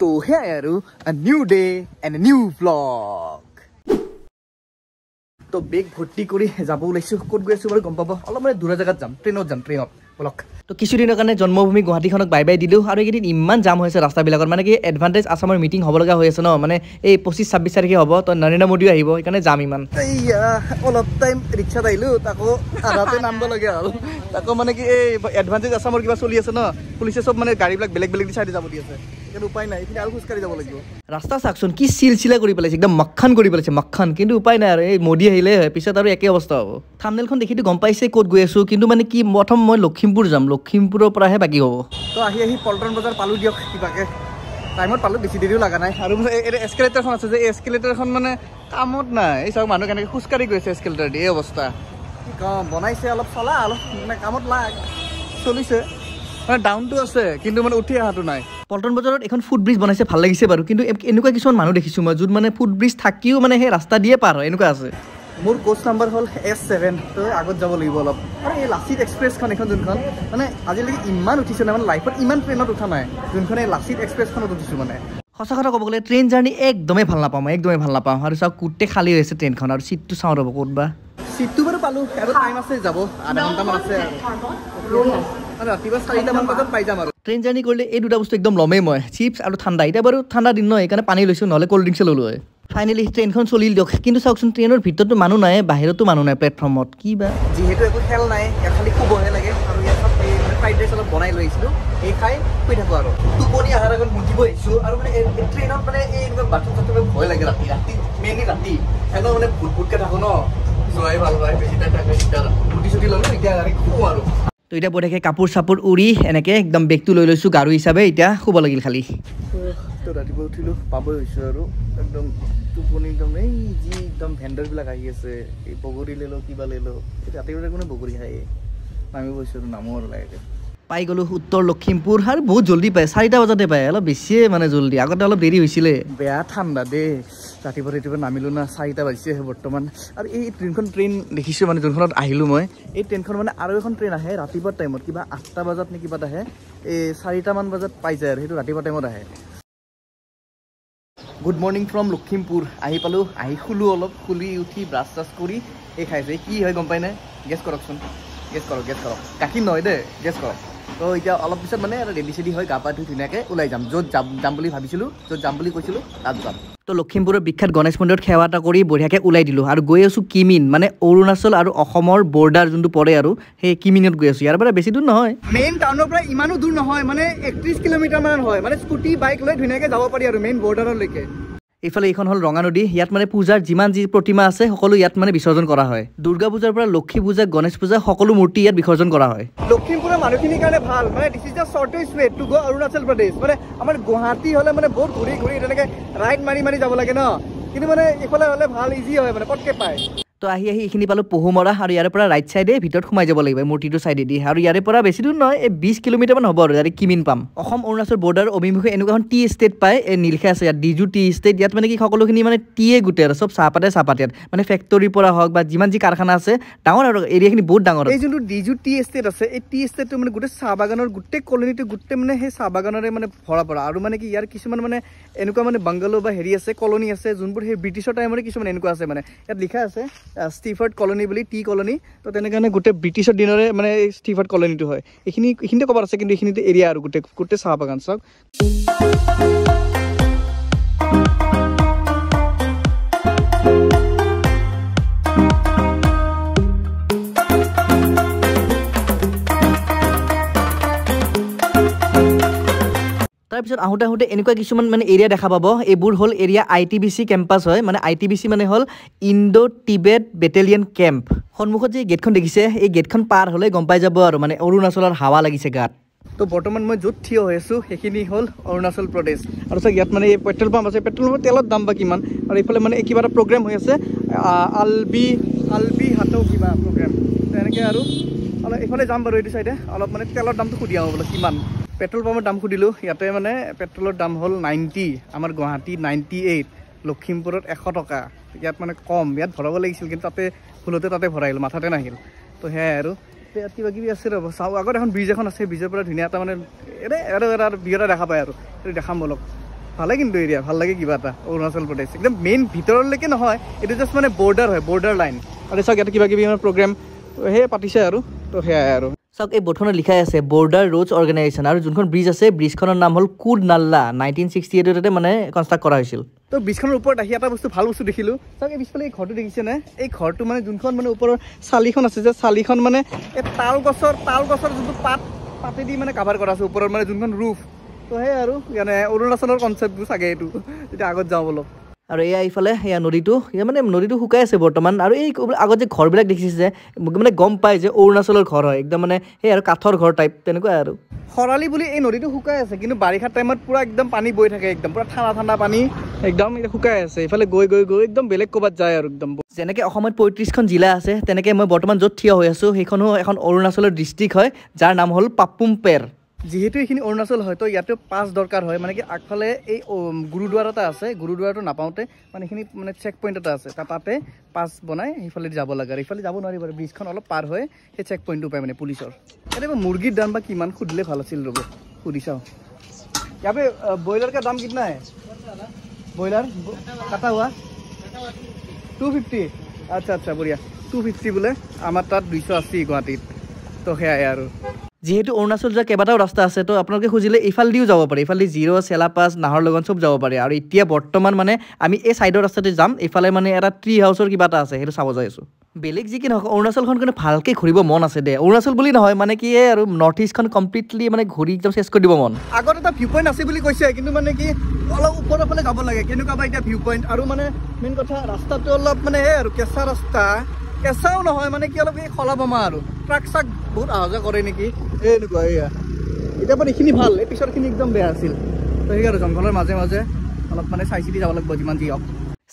তো here আৰু a new day and a new vlog তো বেগ ভৰ্তি কৰি যাব ওলাইছো ক'ত গৈ আছো বাৰু গম পাব অলপ মানে দূৰ জাগাত যাম ট্ৰেইনত বলক তো কিছুদিনৰ কাৰণে জন্মভূমি গুৱাহাটীখনক বাই বাই দিলো আৰু এইকেইদিন ইমান জাম হৈছে ৰাস্তাবিলাকত মানে কি এডভান্টেজ আসামৰ মিটিং হ'ব লগা হৈ আছে ন মানে এই 25-26 তাৰিখে হ'ব তো নৰেন্দ্ৰ মোদীও আহিব সেইকাৰণে যাম ইমান অলপ টাইম ৰিক্সাত আহিলো তাকো আধাতে নামিব লাগে আৰু তাকো মানে কি এই এডভান্টেজ আসামৰ কিবা চলি আছে ন পুলিচে চব মানে গাড়ীবিলাক বেলেগ বেলেগ চাইডে যাব দি আছে কিন্তু উপায় নাই এইখিনি আৰু খোজকাঢ়ি যাব লাগিব ৰাস্তা চাকচোন কি চিলচিলা কৰি পেলাইছে একদম মক্খান কৰি পেলাইছে মক্খান কিন্তু উপায় নাই আৰু এই মোদী আহিলে পিছত আৰু একে অৱস্থা হ'ব থাম্বনেইলখন দেখিটো গম পাইছে ক'ত গৈ আছো কিন্তু মানে কি প্ৰথম মই লখিমপুৰ যাম লখিমপুৰৰ পৰাহে বাকি হ'ব তো আহি পল্টন বজাৰ পালো দিয়ক কিবাকে টাইমত পালো বেছি দেৰিও লগা নাই আৰু এই এস্কেলেটাৰখন আছে যে এই এস্কেলেটাৰখন মানে কামত নাই এই চাওক মানুহ কেনেকৈ খোজকাঢ়ি গৈছে এস্কেলেটাৰ দি এই অৱস্থা কি কম বনাইছে অলপ চলা অলপ মানে কামত লাগ চলিছে মানে ডাউনটো আছে কিন্তু মানে উঠি অহাটো নাই পল্টন বজাৰত এখন ফুট ব্ৰিজ বনাইছে ভাল লাগিছে বাৰু কিন্তু এনেকুৱা কিছুমান মানুহ দেখিছোঁ মই য'ত মানে ফুট ব্ৰিজ থাকিও মানে সেই ৰাস্তা দিয়ে পাৰ হয় এনেকুৱা আছে মোৰ কোচ নাম্বাৰ হ'ল S7 তো আগত যাব লাগিব অলপ আৰু এই লাচিত এক্সপ্ৰেছখন এখন যোনখন মানে আজিলৈকে ইমান উঠিছে না মানে লাইফত ইমান ট্ৰেইনত উঠা নাই যোনখন এই লাচিত এক্সপ্ৰেছখনত উঠিছোঁ মানে সঁচা কথা ক'ব গ'লে ট্ৰেইন জাৰ্ণি একদমেই ভাল নাপাওঁ মই একদমেই ভাল নাপাওঁ আৰু চাওক গোটেই খালী হৈছে ট্ৰেইনখন আৰু চিটটো চাওঁ ৰ'ব ক'তবা চিটটো বাৰু পালোঁ আৰু টাইম আছে যাব আধা ঘণ্টামান আছে আৰু ৰাতিপুৱা 4টামান বজাত পাই যাম আৰু ট্ৰেইন জাৰ্ণি কৰিলে এই দুটা বস্তু একদম ল'মেই মই চিপছ আৰু ঠাণ্ডা এতিয়া বাৰু ঠাণ্ডা দিন নহয় সেইকাৰণে পানী লৈছোঁ নহ'লে ক'ল্ড ড্ৰিংকছে ল'লোঁ হয় ফাইনেলি ট্ৰেইনখন চলিল দিয়ক কিন্তু চাওকচোন ট্ৰেইনৰ ভিতৰতো মানুহ নাই বাহিৰতো মানুহ নাই প্লেটফৰ্মত কি বা যিহেতু একো খেল নাই খালি শুবহে লাগে আৰু ইয়াত ফ্ৰাইড ৰাইচ অলপ বনাই লৈ আহিছিলোঁ এই খাই শুই থাকোঁ আৰু টোপনি অহাৰ আগত মুঠিব আহিছোঁ আৰু মানে ট্ৰেইনত মানে এই এনেকুৱা বাথৰুম চাথৰুম ভয় লাগে ৰাতি মেইনলি ৰাতি এনেও মানে ভুটকে থাকোঁ ন যোৱাই ভাল হয় বেছি টাইম থাকে এতিয়া মুঠি চুটি ল'লোঁ এতিয়া গাড়ী শুওঁ আৰু তো এতিয়া বৈ থাকে কাপোৰ চাপোৰ উৰি এনেকৈ একদম বেগটো লৈ লৈছোঁ গাৰু হিচাপে এতিয়া শুব লাগিল খালি তো ৰাতিপুৱা উঠিলোঁ পাবই হৈছোঁ আৰু একদম টোপনি একদম এই যি একদম ভেণ্ডাৰবিলাক আহি আছে এই বগৰী লৈ লওঁ কিবা লৈ লওঁ ৰাতিপুৱা কোনে বগৰী খায় নামিব গৈছোঁ আৰু নামো আৰু লাগে পাই গ'লোঁ উত্তৰ লখিমপুৰ আৰু বহুত জল্দি পায় 4টা বজাতে পায় অলপ বেছিয়ে মানে জল্দি আগতে অলপ দেৰি হৈছিলে বেয়া ঠাণ্ডা দেই ৰাতিপুৱা নামিলোঁ না 4টা বাজিছে বৰ্তমান আৰু এই ট্ৰেইন দেখিছোঁ মানে যোনখনত আহিলোঁ মই এই ট্ৰেইনখন মানে আৰু এখন ট্ৰেইন আহে ৰাতিপুৱা টাইমত কিবা 8টা বজাত নে কিবাত আহে এই 4টামান বজাত পাই যায় আৰু সেইটো ৰাতিপুৱা টাইমত আহে গুড মৰ্ণিং ফ্ৰম লখিমপুৰ আহি পালোঁ আহি শুলোঁ অলপ শুলি উঠি ব্ৰাছ চাছ কৰি এই খাইছে কি হয় গম পাই নাই গেছ কৰকচোন গেছ কৰক গাখীৰ নহয় দেই গেছ কৰক তো এতিয়া অলপ পিছত মানে ৰেডি চেডি হৈ গা পা ধুই ধুনীয়াকৈ ওলাই যাম য'ত যাম বুলি ভাবিছিলোঁ য'ত যাম বুলি কৈছিলোঁ তাত যাম তো লখিমপুৰৰ বিখ্যাত গণেশ মন্দিৰত সেৱা এটা কৰি বঢ়িয়াকৈ ওলাই দিলোঁ আৰু গৈ আছোঁ কিমিন মানে অৰুণাচল আৰু অসমৰ বৰ্ডাৰ যোনটো পৰে আৰু সেই কিমিনত গৈ আছোঁ ইয়াৰ পৰা বেছি দূৰ নহয় মেইন টাউনৰ পৰা ইমানো দূৰ নহয় মানে 31 কিলোমিটাৰমান হয় মানে স্কুটি বাইক লৈ ধুনীয়াকৈ যাব পাৰি আৰু মেইন বৰ্ডাৰলৈকে এইফালে এইখন হ'ল ৰঙা নদী ইয়াত মানে পূজাৰ যিমান যি প্ৰতিমা আছে সকলো ইয়াত মানে বিসৰ্জন কৰা হয় দুৰ্গা পূজাৰ পৰা লক্ষী পূজা গণেশ পূজা সকলো মূৰ্তি ইয়াত বিসৰ্জন কৰা হয় লখিমপুৰৰ মানুহখিনিৰ কাৰণে ভাল মানে this is the shortest way to go Arunachal প্ৰদেশ মানে আমাৰ গুৱাহাটী হ'লে মানে বহুত ঘূৰি তেনেকৈ ৰাইড মাৰি যাব লাগে ন কিন্তু মানে এইফালে হ'লে ভাল ইজি হয় মানে পটকৈ পায় তো আহি এইখিনি পালোঁ পহুমৰা আৰু ইয়াৰ পৰা ৰাইট চাইডে ভিতৰত সোমাই যাব লাগিব মূৰ্তিটো চাইডে দি আৰু ইয়াৰ পৰা বেছি দূৰ নহয় এই 20 কিলোমিটাৰমান হ'ব আৰু ইয়াতে কিমিন পাম অসম অৰুণাচল বৰ্ডাৰ অভিমুখে এনেকুৱা এখন টি ষ্টেট পায় এই নীলখে আছে ইয়াত ডিজু টি ষ্টেট ইয়াত মানে কি সকলোখিনি মানে টিয়ে গোটেই আৰু চব চাহপাতে ইয়াত মানে ফেক্টৰীৰ পৰা হওক বা যিমান যি কাৰখানা আছে ডাঙৰ আৰু এৰিয়াখিনি বহুত ডাঙৰ এই যোনটো ডিজু টি ষ্টেট আছে এই টি ষ্টেটটো মানে গোটেই চাহ বাগানৰ গোটেই কলনীটো গোটেই মানে সেই চাহ বাগানৰে মানে ভৰা পৰা আৰু মানে কি ইয়াৰ কিছুমান মানে এনেকুৱা মানে বাংগালো বা হেৰি আছে কলনী আছে যোনবোৰ সেই ব্ৰিটিছৰ টাইমৰে কিছুমান এনেকুৱা আছে মানে ইয়াত লিখা আছে ষ্টিফাৰ্ড কলনী বুলি টি কলনী তো তেনেকৈ গোটেই ব্ৰিটিছৰ দিনৰে মানে এই ষ্টিফাৰ্ড কলনীটো হয় এইখিনিতে ক'ৰবাত আছে কিন্তু এইখিনিতে এৰিয়া আৰু গোটেই চাহ বাগান চাওক তাৰপিছত আহোঁতে এনেকুৱা কিছুমান মানে এৰিয়া দেখা পাব এইবোৰ হ'ল এৰিয়া ITBC কেম্পাছ হয় মানে ITBC মানে হ'ল ইণ্ডো টিবেট বেটেলিয়ন কেম্প সন্মুখত যে গেটখন দেখিছে এই গেটখন পাৰ হ'লে গম পাই যাব আৰু মানে অৰুণাচলৰ হাৱা লাগিছে গাত তো বৰ্তমান মই য'ত থিয় হৈ আছোঁ সেইখিনি হ'ল অৰুণাচল প্ৰদেশ আৰু চাওক ইয়াত মানে এই পেট্ৰল পাম্প আছে পেট্ৰল পাম্পৰ তেলৰ দাম বা কিমান আৰু এইফালে মানে কিবা এটা প্ৰগ্ৰেম হৈ আছে আলবি হাতও কিবা প্ৰগ্ৰেম তেনেকৈ আৰু অলপ এইফালে যাম বাৰু এইটো চাইডে অলপ মানে তেলৰ দামটো সুধি আহোঁ বোলে কিমান পেট্ৰল পাম্পৰ দাম সুধিলোঁ ইয়াতে মানে পেট্ৰলৰ দাম হ'ল 90 আমাৰ গুৱাহাটী 98 লখিমপুৰত 100 টকা ইয়াত মানে কম ইয়াত ভৰাব লাগিছিল কিন্তু ভুলতে তাতে ভৰাইলোঁ মাথাতে নাহিল তো সেয়াই আৰু ইয়াত কিবা কিবি আছে ৰ'ব চাওঁ আগত এখন ব্ৰিজ এখন আছে ব্ৰিজৰ পৰা ধুনীয়া এটা মানে ভিউ এটা দেখা পায় আৰু এইটো দেখাম বলক ভালে কিন্তু এৰিয়া ভাল লাগে কিবা এটা অৰুণাচল প্ৰদেশ একদম মেইন ভিতৰলৈকে নহয় এইটো জাষ্ট মানে বৰ্ডাৰ হয় বৰ্ডাৰ লাইন আৰু চাওক ইয়াতে কিবা কিবি মানে প্ৰগ্ৰেম সেয়ে পাতিছে আৰু তো সেয়াই আৰু চাওক এই বৰ্ডখনত লিখাই আছে বৰ্ডাৰ ৰোডছ অৰ্গেনাইজেশ্যন আৰু যোনখন ব্ৰিজ আছে ব্ৰিজখনৰ নাম হ'ল কুড নাল্লা 1968 মানে কনষ্ট্ৰাক্ট কৰা হৈছিল তো ব্ৰিজখনৰ ওপৰত আহি এটা বস্তু ভাল বস্তু দেখিলোঁ চাওক এই পিছফালে এই ঘৰটো দেখিছেনে এই ঘৰটো মানে যোনখন মানে ওপৰৰ চালিখন আছে যে চালিখন মানে এই তাল গছৰ যোনটো পাতেদি মানে কাভাৰ কৰা আছে ওপৰৰ মানে যোনখন ৰুফ তো সেই আৰু মানে অৰুণাচলৰ কনচেপ্টবোৰ চাগে এইটো যেতিয়া আগত যাওঁ অলপ আৰু এয়া এইফালে এয়া নদীটো মানে নদীটো শুকাই আছে বৰ্তমান আৰু এই আগত যে ঘৰবিলাক দেখিছে যে মানে গম পায় যে অৰুণাচলৰ ঘৰ হয় একদম মানে সেই আৰু কাঠৰ ঘৰ টাইপ তেনেকুৱা আৰু খৰালি বুলি এই নদীটো শুকাই আছে কিন্তু বাৰিষা টাইমত পুৰা একদম পানী বৈ থাকে একদম পুৰা ঠাণ্ডা পানী একদম এতিয়া শুকাই আছে এইফালে গৈ একদম বেলেগ ক'ৰবাত যায় আৰু একদম যেনেকৈ অসমত 35খন জিলা আছে তেনেকৈ মই বৰ্তমান য'ত থিয় হৈ আছোঁ সেইখনো এখন অৰুণাচলৰ ডিষ্ট্ৰিক্ট হয় যাৰ নাম হ'ল পাপুমপেৰ যিহেতু এইখিনি অৰুণাচল হয় তো ইয়াতে পাছ দৰকাৰ হয় মানে কি আগফালে এই গুৰুদ্বাৰ এটা আছে গুৰুদ্বাৰটো নাপাওঁতে মানে এইখিনি মানে চেক পইণ্ট এটা আছে তাতে পাছ বনাই সেইফালে যাব লাগে আৰু এইফালে যাব নোৱাৰি বাৰু ব্ৰিজখন অলপ পাৰ হয় সেই চেক পইণ্টটো পায় মানে পুলিচৰ এতিয়া মুৰ্গীৰ দাম বা কিমান সুধিলে ভাল আছিল ৰ'ব সুধি চাওঁ ইয়াতে ব্ৰইলাৰ কা দাম কিतना है ব্ৰইলাৰ কাটা हुआ 250 আচ্ছা বঢ়িয়া 250 বোলে আমাৰ তাত 280 গুৱাহাটীত তো সেয়াই আৰু যিহেতু অৰুণাচল যোৱা কেইবাটাও ৰাস্তা আছে তো আপোনালোকে খুজিলে এইফালেদিও যাব পাৰে এইফালে জিৰ' চেলাপাছ নাহৰলগুন চব যাব পাৰে আৰু এতিয়া বৰ্তমান মানে আমি এই ছাইডৰ ৰাস্তাতে যাম এইফালে মানে এটা ট্ৰি হাউচৰ কিবা এটা আছে সেইটো চাব যাই আছোঁ বেলেগ যি কি নহওক অৰুণাচলখন কিন্তু ভালকৈ ঘূৰিব মন আছে দে অৰুণাচল বুলি নহয় মানে কি আৰু নৰ্থ ইষ্টখন কমপ্লিটলি মানে ঘূৰি একদম চেছ কৰি দিব মন আগত এটা ভিউ পইণ্ট আছে বুলি কৈছে কিন্তু মানে কি অলপ ওপৰৰ ফালে যাব লাগে কেনেকুৱা বা এতিয়া ভিউ পইণ্ট আৰু মানে মেইন কথা ৰাস্তাটো অলপ মানে আৰু কেঁচা ৰাস্তা কেঁচাও নহয় মানে কি অলপ এই খলা বমা আৰু ট্ৰাক চাক বহুত অহা যোৱা কৰে নেকি এনেকুৱা এয়া এতিয়া মানে এইখিনি ভাল এই পিছৰখিনি একদম বেয়া আছিল তো সেই আৰু জংঘলৰ মাজে অলপ মানে চাই চিতি যাব লাগিব যিমান যি হওক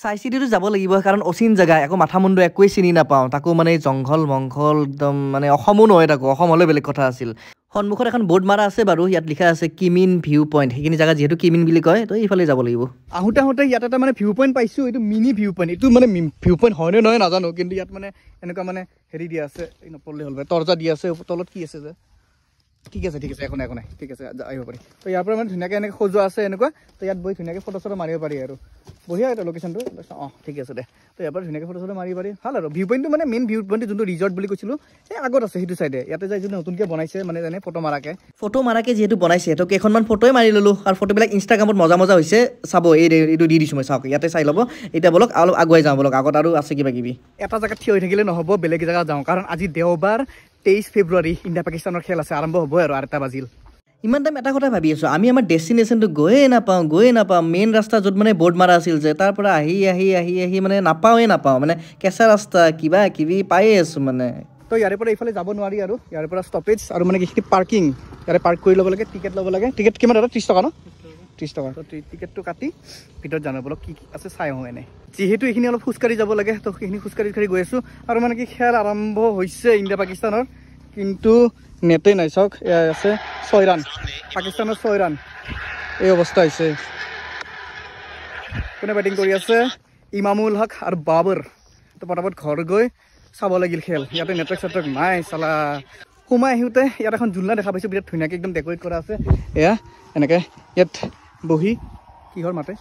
চাই চিতিটো যাব লাগিব কাৰণ অচিন জেগা একো মাথা মুণ্ড একোৱেই চিনি নাপাওঁ তাকো মানে জংঘল মংঘল একদম মানে অসমো নহয় তাকো অসম হ'লে বেলেগ কথা আছিল সন্মুখত এখন বৰ্ড মাৰা আছে বাৰু ইয়াত লিখা আছে কিমিন ভিউ পইণ্ট সেইখিনি জেগা যিহেতু কিমিন বুলি কয় তো এইফালে যাব লাগিব আহোঁতে ইয়াত এটা মানে ভিউ পইণ্ট পাইছোঁ এইটো মিনি ভিউ পইণ্ট এইটো মানে ভিউ পইণ্ট হয়নে নহয় নাজানো কিন্তু ইয়াত মানে এনেকুৱা মানে হেৰি দিয়া আছে নপৰিলে হ'ল তৰ্জা দিয়া আছে তলত কি আছে যে ঠিক আছে একো নাই ঠিক আছে আহিব পাৰি তো ইয়াৰ পৰা মানে ধুনীয়াকৈ এনেকৈ সজোৱা আছে এনেকুৱা তো ইয়াত বহি ধুনীয়াকৈ ফটো চটো মাৰিব পাৰি আৰু বঢ়িয়া এটা লোকেশ্যনটো ঠিক আছে দে তো ইয়াৰ পৰা ধুনীয়াকৈ ফটো চটো মাৰিব পাৰি ভাল আৰু ভিউ পইণ্টটো মানে মেইন ভিউ পইণ্টটো যোনটো ৰিজৰ্ট বুলি কৈছিলোঁ সেই আগত আছে সেইটো চাইডে ইয়াতে যাই যোনটো নতুনকৈ বনাইছে মানে যেনে ফটো মাৰাকৈ যিহেতু বনাইছে তো কেইখনমান ফটোই মাৰি ল'লোঁ আৰু ফটোবিলাক ইনষ্টাগ্ৰামত মজা হৈছে চাব এইটো দি দিছোঁ মই চাওক ইয়াতে চাই ল'ব এতিয়া বলক অলপ আগুৱাই যাওঁ বলক আগত আৰু আছে কিবা কিবি এটা জেগাত থিয় হৈ থাকিলে নহ'ব বেলেগ জেগাত যাওঁ কাৰণ আজি দেওবাৰ 23 ফেব্ৰুৱাৰী ইণ্ডিয়া পাকিস্তানৰ খেল আছে আৰম্ভ হ'ব আৰু 8টা বাজিল ইমান টাইম এটা কথা ভাবি আছোঁ আমি আমাৰ ডেষ্টিনেশ্যনটো গৈয়ে নাপাওঁ মেইন ৰাস্তা য'ত মানে বৰ্ড মাৰা আছিল যে তাৰ পৰা আহি মানে নাপাওঁ মানে কেঁচা ৰাস্তা কিবা কিবি পায়ে আছোঁ মানে তো ইয়াৰে পৰা এইফালে যাব নোৱাৰি আৰু ইয়াৰে পৰা ষ্টপেজ আৰু মানে কি পাৰ্কিং ইয়াৰে পাৰ্ক কৰি ল'ব লাগে টিকেট ল'ব লাগে টিকেট কিমান আৰু 30 টকা ন 30 টকা তো টিকেটটো কাটি ভিতৰত জানো বলক কি আছে চাই আহোঁ এনে যিহেতু এইখিনি অলপ খোজকাঢ়ি যাব লাগে তো সেইখিনি খোজকাঢ়ি গৈ আছোঁ আৰু মানে কি খেল আৰম্ভ হৈছে ইণ্ডিয়া পাকিস্তানৰ কিন্তু নেটেই নাই চাওক এয়া আছে 6 ৰান পাকিস্তানৰ 6 ৰান এই অৱস্থা হৈছে কোনে বেটিং কৰি আছে ইমামুল হক আৰু বাবৰ তো পটাপট ঘৰ গৈ চাব লাগিল খেল ইয়াতে নেটৱৰ্ক নাই চালা সোমাই আহিওঁতে ইয়াত এখন জোলনা দেখা পাইছোঁ বিৰাট ধুনীয়াকৈ একদম ডেকৰেট কৰা আছে এয়া এনেকৈ ইয়াত বহি কিহৰ মাতে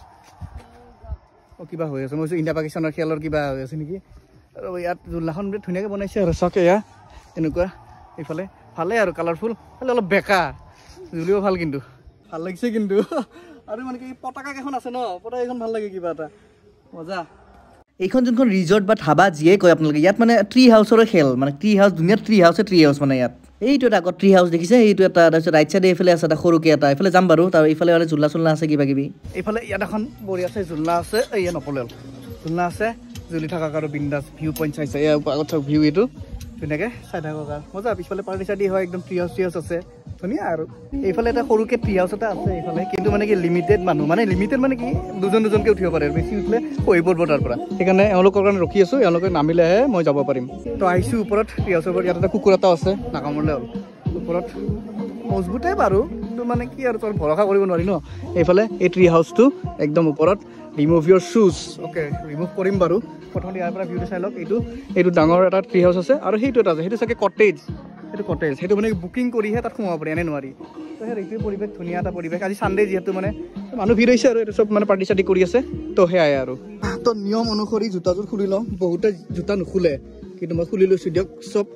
কিবা হৈ আছে মই ভাবিছোঁ ইণ্ডিয়া পাকিস্তানৰ খেলৰ কিবা হৈ আছে নেকি আৰু ইয়াত জোলনাখন বিৰাট ধুনীয়াকৈ বনাইছে আৰু চাওক এয়া এনেকুৱা এইফালে ভালে আৰু কালাৰফুল খালি অলপ বেকা জুলিও ভাল কিন্তু ভাল লাগিছে কিন্তু আৰু মানে কি পতাকা কেইখন আছে ন পতাকাখন ভাল লাগে কিবা এটা মজা এইখন যোনখন ৰিজৰ্ট বা ধাবা যিয়ে কয় আপোনালোকে ইয়াত মানে ট্ৰি হাউচৰ খেল মানে ট্ৰি হাউচ ধুনীয়া ট্ৰি হাউচ মানে ইয়াত এইটো এটা আগত ট্ৰি হাউচ দেখিছে এইটো এটা তাৰপিছত ৰাইট চাইডে এইফালে আছে এটা সৰুকৈ এটা এইফালে যাম বাৰু তাৰ এইফালে মানে জোলনা চোলনা আছে কিবা কিবি এইফালে ইয়াত এখন বঢ়িয়া আছে জোলনা আছে এয়া নপলে জোলনা আছে জ্বলি থকা আৰু বিন্দাছ ভিউ পইণ্ট চাইছে এয়া আগত চাওক ভিউ এইটো ধুনীয়াকৈ চাই থাকক আৰু মজা পিছফালে পাৰ্টি চাৰ্টি হয় একদম ট্ৰি হাউচ আছে ধুনীয়া আৰু এইফালে এটা সৰুকৈ ট্ৰি হাউচ এটা আছে এইফালে কিন্তু মানে কি লিমিটেড মানুহ মানে লিমিটেড মানে কি দুজনকৈ উঠিব পাৰে বেছি উঠিলে পঢ়িব তাৰ পৰা সেইকাৰণে এওঁলোকৰ কাৰণে ৰখি আছোঁ এওঁলোকে নামিলেহে মই যাব পাৰিম তো আহিছোঁ ওপৰত ট্ৰি হাউচৰ ওপৰত ইয়াত এটা কুকুৰ এটাও আছে নাকামোৰলে হ'ল ওপৰত মজবুতেই বাৰু কিন্তু মানে কি আৰু তোৰ ভৰসা কৰিব নোৱাৰি ন এইফালে এই ট্ৰি হাউচটো একদম ওপৰত ৰিমুভ ইয়ৰ শ্বুজ অ'কে ৰিমুভ কৰিম বাৰু প্ৰথমতে ইয়াৰ পৰা ভিউটো চাই লওক এইটো ডাঙৰ এটা ট্ৰি হাউচ আছে আৰু সেইটো এটা আছে সেইটো চাগে কটেজ সেইটো কটেজ সেইটো মানে বুকিং কৰিহে তাত সোমাব পাৰি এনে নোৱাৰি তো সেই এইটোৱে পৰিৱেশ ধুনীয়া এটা পৰিৱেশ আজি ছানডে যিহেতু মানে মানুহ ভিৰ হৈছে আৰু এইটো চব মানে পাৰ্টি চাৰ্টি কৰি আছে তো সেয়াই আৰু তো নিয়ম অনুসৰি জোতাযোৰ খুলি লওঁ বহুতে জোতা নুখুলে কিন্তু মই খুলি লৈছোঁ দিয়ক চব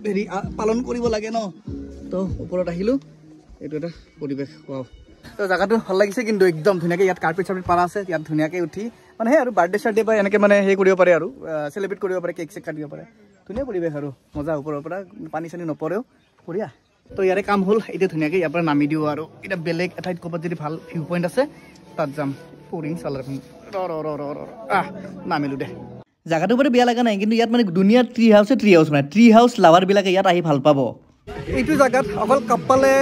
হেৰি পালন কৰিব লাগে ন তো ওপৰত আহিলোঁ এইটো এটা পৰিৱেশ wow তো জায়গাটো ভাল লাগিছে কিন্তু একদম ধুনীয়াকৈ ইয়াত কাৰ্পেট চাৰ্পেট পাৰা আছে ইয়াত ধুনীয়াকৈ উঠি মানে সেই আৰু বাৰ্থডে চাৰ্থডে বা এনেকৈ মানে সেই কৰিব পাৰে আৰু চেলিব্ৰেট কৰিব পাৰে কেক চেক কাটিব পাৰে ধুনীয়া পৰিৱেশ আৰু মজা ওপৰৰ পৰা পানী চানী নপৰেও বঢ়িয়া তো ইয়াৰে কাম হ'ল এতিয়া ধুনীয়াকৈ ইয়াৰ পৰা নামি দিওঁ আৰু এতিয়া বেলেগ এঠাইত ক'ৰবাত যদি ভাল ভিউ পইণ্ট আছে তাত যাম পৰিং চালাৰ নামিলোঁ দে জাগাটো বাৰু বেয়া লগা নাই কিন্তু ইয়াত মানে দুনিয়াৰ ট্ৰি হাউচ মানে ট্ৰি হাউচ লাভাৰবিলাকে ইয়াত আহি ভাল পাব এইটো জাগাত অকল কাপালে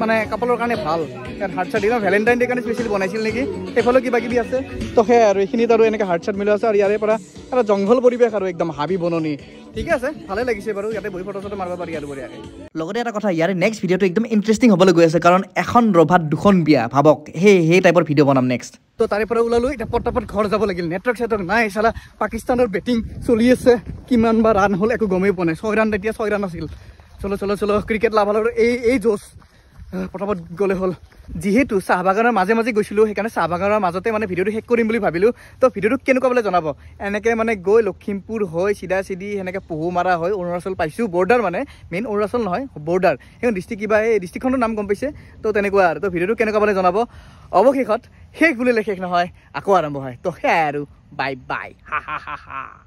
মানে কাপালৰ কাৰণে ভাল ইয়াত হাৰ্ট চাৰ্ট দিনা ভেলেণ্টাইন ডে কাৰণে স্পেচিয়েলি বনাইছিল নেকি সেইফালেও কিবা কিবি আছে তো সেয়াই আৰু এইখিনিত আৰু এনেকৈ হাৰ্ট চাৰ্ট মিলোৱা আছে আৰু ইয়াৰে পৰা এটা জংঘল পৰিৱেশ আৰু একদম হাবি বননি ঠিকে আছে ভালে লাগিছে বাৰু ইয়াতে বহি ফটো চটো মাৰিব পাৰি আৰু বঢ়িয়াকৈ লগতে এটা কথা ইয়াৰে নেক্সট ভিডিঅ'টো একদম ইণ্টাৰেষ্টিং হ'বলৈ গৈ আছে কাৰণ এখন ৰভাত দুখন বিয়া ভাবক সেই টাইপৰ ভিডিঅ' বনাম নেক্সট তো তাৰে পৰা ওলালোঁ এতিয়া পটাপট ঘৰ যাব লাগিল নেটৱৰ্ক চেটৱৰ্ক নাই চালা পাকিস্তানৰ বেটিং চলি আছে কিমান বা ৰান হ'ল একো গমেই পোৱা নাই 6 ৰান তেতিয়া 6 ৰান আছিল চলো ক্ৰিকেট লাভালৰ এই জোচ পটাপট গ'লে হ'ল যিহেতু চাহ বাগানৰ মাজে মাজে গৈছিলোঁ সেইকাৰণে চাহ বাগানৰ মাজতে মানে ভিডিঅ'টো শেষ কৰিম বুলি ভাবিলোঁ তো ভিডিঅ'টো কেনেকুৱা বোলে জনাব এনেকৈ মানে গৈ লখিমপুৰ হৈ চিধা চিধি সেনেকৈ পহুমাৰা হৈ অৰুণাচল পাইছোঁ বৰ্ডাৰ মানে মেইন অৰুণাচল নহয় বৰ্ডাৰ সেইখন ডিষ্ট্ৰিক্ট কিবা এই ডিষ্ট্ৰিক্টখনৰ নাম গম পাইছে তো তেনেকুৱা আৰু তো ভিডিঅ'টো কেনেকুৱা বোলে জনাব অৱশেষত শেষ বুলিলে শেষ নহয় আকৌ আৰম্ভ হয় তো সেয়াই আৰু বাই বাই হা